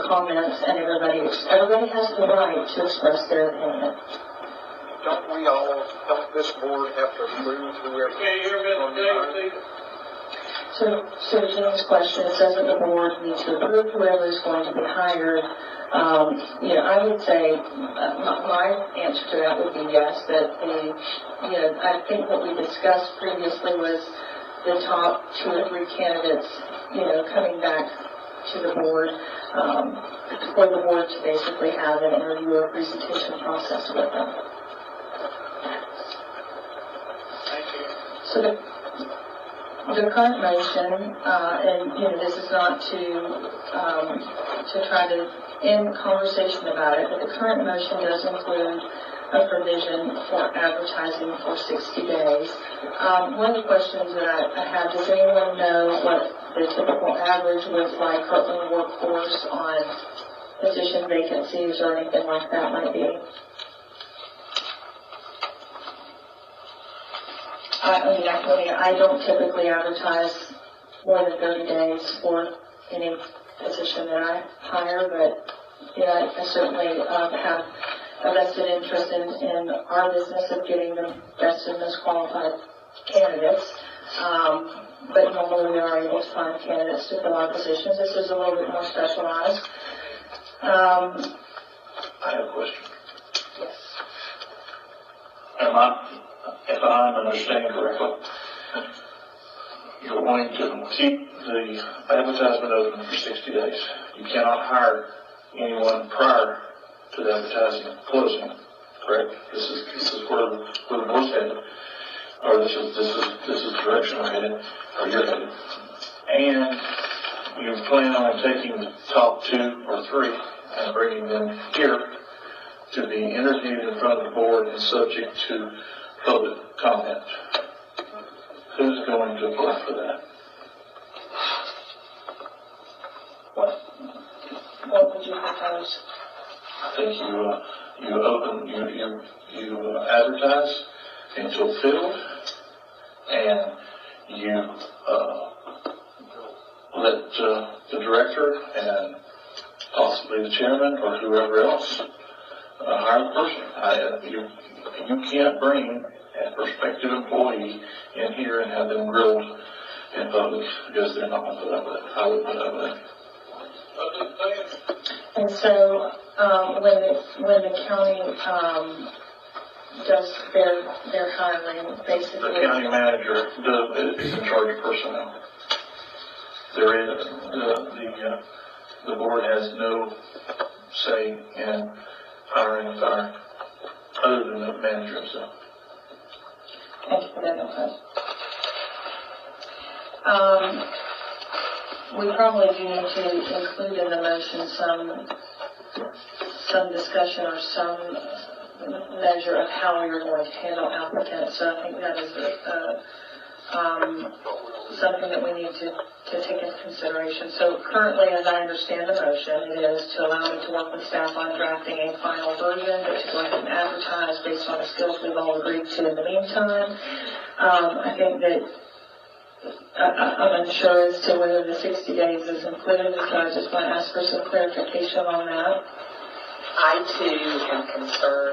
comments, and everybody has the right to express their opinion. Don't this board have to approve whoever? So James' question, it says that the board needs to approve whoever is going to be hired. I would say my answer to that would be yes. That I think what we discussed previously was the top 2 or 3 candidates, coming back to the board for the board to basically have an interview or presentation process with them. Thank you. So the current motion, and this is not to try to end conversation about it, but the current motion does include a provision for advertising for 60 days. One of the questions that I have, does anyone know what the typical average looks like Kirtland workforce on position vacancies or anything like that might be? I don't typically advertise more than 30 days for any position that I hire, but I certainly have a vested interest in our business of getting the best and most qualified candidates. But normally we are able to find candidates to fill our positions. This is a little bit more specialized. I have a question. Yes. If I'm understanding correctly, you're wanting to keep the advertisement open for 60 days. You cannot hire anyone prior to the advertising closing, correct? This is where the board's headed, or this is the direction we're headed, or you're headed. And you plan on taking the top 2 or 3 and bringing them here to be interviewed in front of the board and subject to public comment. Who's going to apply for that? What would you propose? I think you advertise until filled, and you let the director and possibly the chairman or whoever else hire the person. You can't bring a prospective employee in here and have them grilled in public because they're not going to put up with it. I would put up with it. And so when the county does their hiring, basically The county manager is in charge of personnel. There is the board has no say in hiring and firing other than the manager himself. Thank you for that input. We probably do need to include in the motion some discussion or some measure of how we are going to handle applicants. So I think that is something that we need to take into consideration. So currently, as I understand the motion, it is to allow me to work with staff on drafting a final version, but to go ahead and advertise based on the skills we've all agreed to in the meantime. I think that I'm unsure as to whether the 60 days is included, so I just want to ask for some clarification on that. I too am concerned